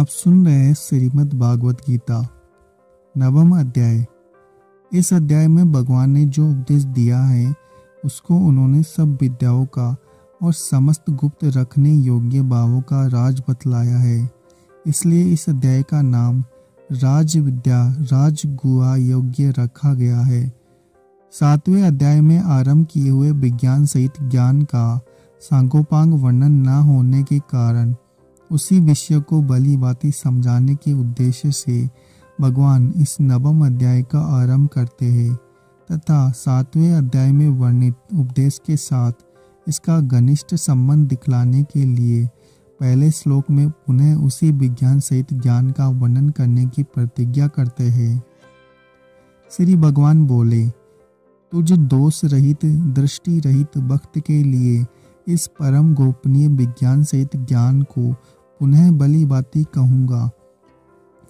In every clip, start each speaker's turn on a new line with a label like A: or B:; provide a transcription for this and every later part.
A: आप सुन रहे हैं श्रीमद् भागवत गीता नवम अध्याय। इस अध्याय में भगवान ने जो उपदेश दिया है उसको उन्होंने सब विद्याओं का और समस्त गुप्त रखने योग्य भावों का राज बतलाया है। इसलिए इस अध्याय का नाम राज विद्या राजगुहा योग्य रखा गया है। 7वें अध्याय में आरंभ किए हुए विज्ञान सहित ज्ञान का सांगोपांग वर्णन न होने के कारण उसी विषय को भली भांति समझाने के उद्देश्य से भगवान इस नवम अध्याय का आरंभ करते हैं तथा 7वें अध्याय में वर्णित उपदेश के साथ इसका घनिष्ठ संबंध दिखलाने के लिए पहले श्लोक में पुनः उसी विज्ञान सहित ज्ञान का वर्णन करने की प्रतिज्ञा करते हैं। श्री भगवान बोले, तुझ दोष रहित दृष्टि रहित भक्त के लिए इस परम गोपनीय विज्ञान सहित ज्ञान को पुनः भली भांति कहूँगा,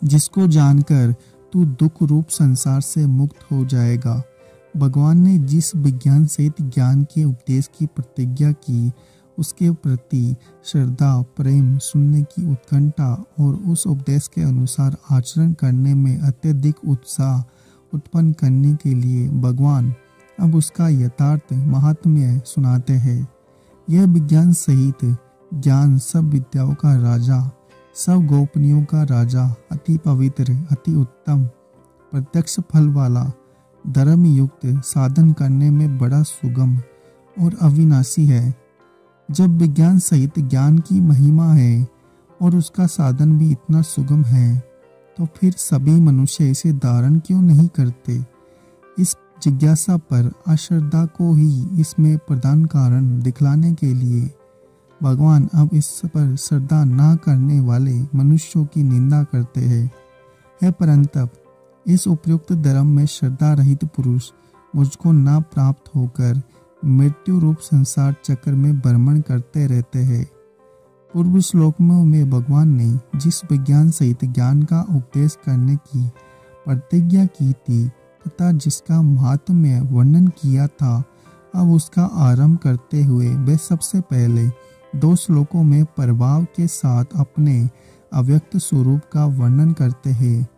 A: जिसको जानकर तू दुख रूप संसार से मुक्त हो जाएगा। भगवान ने जिस विज्ञान सहित ज्ञान के उपदेश की प्रतिज्ञा की उसके प्रति श्रद्धा प्रेम सुनने की उत्कंठा और उस उपदेश के अनुसार आचरण करने में अत्यधिक उत्साह उत्पन्न करने के लिए भगवान अब उसका यथार्थ महात्म्य सुनाते हैं। यह विज्ञान सहित ज्ञान सब विद्याओं का राजा सब गोपनीयों का राजा अति पवित्र अति उत्तम प्रत्यक्ष फल वाला धर्म युक्त साधन करने में बड़ा सुगम और अविनाशी है। जब विज्ञान सहित ज्ञान की महिमा है और उसका साधन भी इतना सुगम है तो फिर सभी मनुष्य इसे धारण क्यों नहीं करते। इस जिज्ञासा पर अश्रद्धा को ही इसमें प्रधान कारण दिखलाने के लिए भगवान अब इस पर श्रद्धा न करने वाले मनुष्यों की निंदा करते हैं। हे परंतप, इस उपयुक्त धर्म में श्रद्धा रहित पुरुष मुझको न प्राप्त होकर मृत्यु रूप संसार चक्र में भ्रमण करते रहते हैं। पूर्व श्लोकों में भगवान ने जिस विज्ञान सहित ज्ञान का उपदेश करने की प्रतिज्ञा की थी तथा जिसका महात्म्य वर्णन किया था, अब उसका आरंभ करते हुए वे सबसे पहले 2 श्लोकों में प्रभाव के साथ अपने अव्यक्त स्वरूप का वर्णन करते हैं।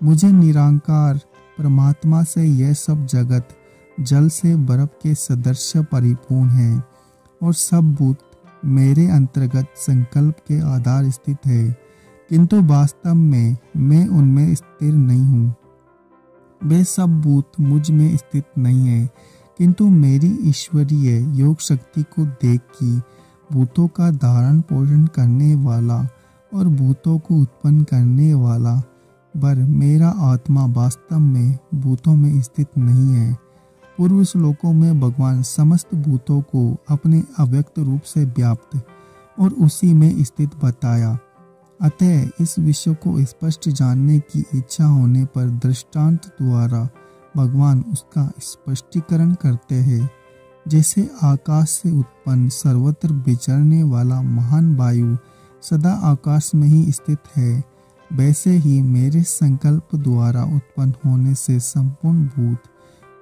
A: मुझे निराकार परमात्मा से यह सब जगत जल से बर्फ के सदृश परिपूर्ण है और सब भूत मेरे अंतर्गत संकल्प के आधार स्थित है, किंतु वास्तव में मैं उनमें स्थिर नहीं हूँ। वे सब भूत मुझ में स्थित नहीं है, किंतु मेरी ईश्वरीय योग शक्ति को देख कि भूतों का धारण पोषण करने वाला और भूतों को उत्पन्न करने वाला पर मेरा आत्मा वास्तव में भूतों में स्थित नहीं है। पूर्व श्लोकों में भगवान समस्त भूतों को अपने अव्यक्त रूप से व्याप्त और उसी में स्थित बताया। अतः इस विषय को स्पष्ट जानने की इच्छा होने पर दृष्टांत द्वारा भगवान उसका स्पष्टीकरण करते हैं। जैसे आकाश से उत्पन्न सर्वत्र विचरने वाला महान वायु सदा आकाश में ही स्थित है, वैसे ही मेरे संकल्प द्वारा उत्पन्न होने से संपूर्ण भूत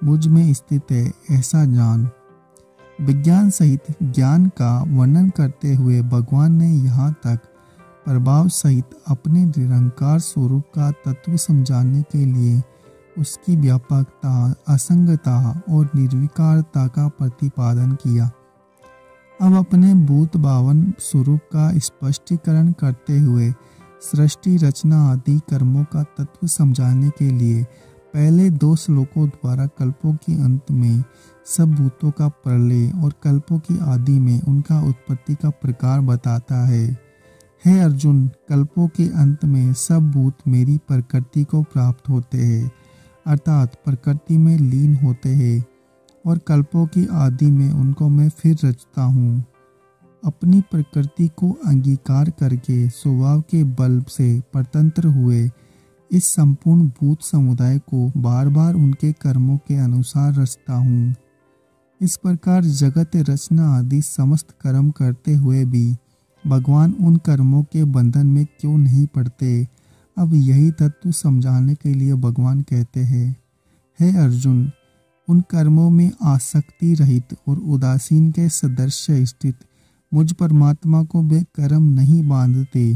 A: मुझ में स्थित है, ऐसा जान। विज्ञान सहित ज्ञान का वर्णन करते हुए भगवान ने यहाँ तक प्रभाव सहित अपने निरंकार स्वरूप का तत्व समझाने के लिए उसकी व्यापकता असंगता और निर्विकारता का प्रतिपादन किया। अब अपने भूत भावन स्वरूप का स्पष्टीकरण करते हुए सृष्टि रचना आदि कर्मों का तत्व समझाने के लिए पहले 2 श्लोकों द्वारा कल्पों के अंत में सब भूतों का प्रलय और कल्पों की आदि में उनका उत्पत्ति का प्रकार बताता है। हे अर्जुन, कल्पों के अंत में सब भूत मेरी प्रकृति को प्राप्त होते हैं, अर्थात प्रकृति में लीन होते हैं और कल्पों की आदि में उनको मैं फिर रचता हूँ। अपनी प्रकृति को अंगीकार करके स्वभाव के बल से परतंत्र हुए इस संपूर्ण भूत समुदाय को बार बार उनके कर्मों के अनुसार रचता हूँ। इस प्रकार जगत रचना आदि समस्त कर्म करते हुए भी भगवान उन कर्मों के बंधन में क्यों नहीं पड़ते। अब यही तत्व समझाने के लिए भगवान कहते हैं, हे अर्जुन, उन कर्मों में आसक्ति रहित और उदासीन के सदृश स्थित मुझ परमात्मा को वे कर्म नहीं बांधते।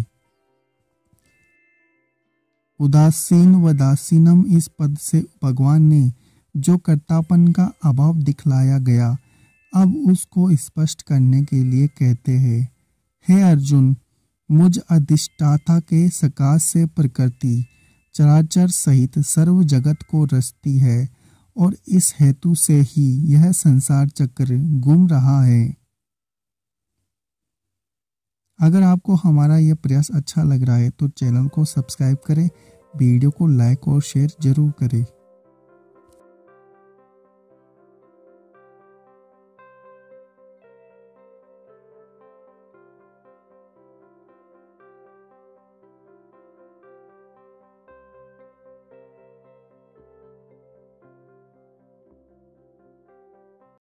A: उदासीन व दासीनम इस पद से भगवान ने जो कर्तापन का अभाव दिखलाया गया, अब उसको स्पष्ट करने के लिए कहते हैं, हे अर्जुन, मुझ अधिष्ठाता के सकाश से प्रकृति चराचर सहित सर्व जगत को रचती है और इस हेतु से ही यह संसार चक्र घूम रहा है। अगर आपको हमारा यह प्रयास अच्छा लग रहा है तो चैनल को सब्सक्राइब करें, वीडियो को लाइक और शेयर जरूर करें।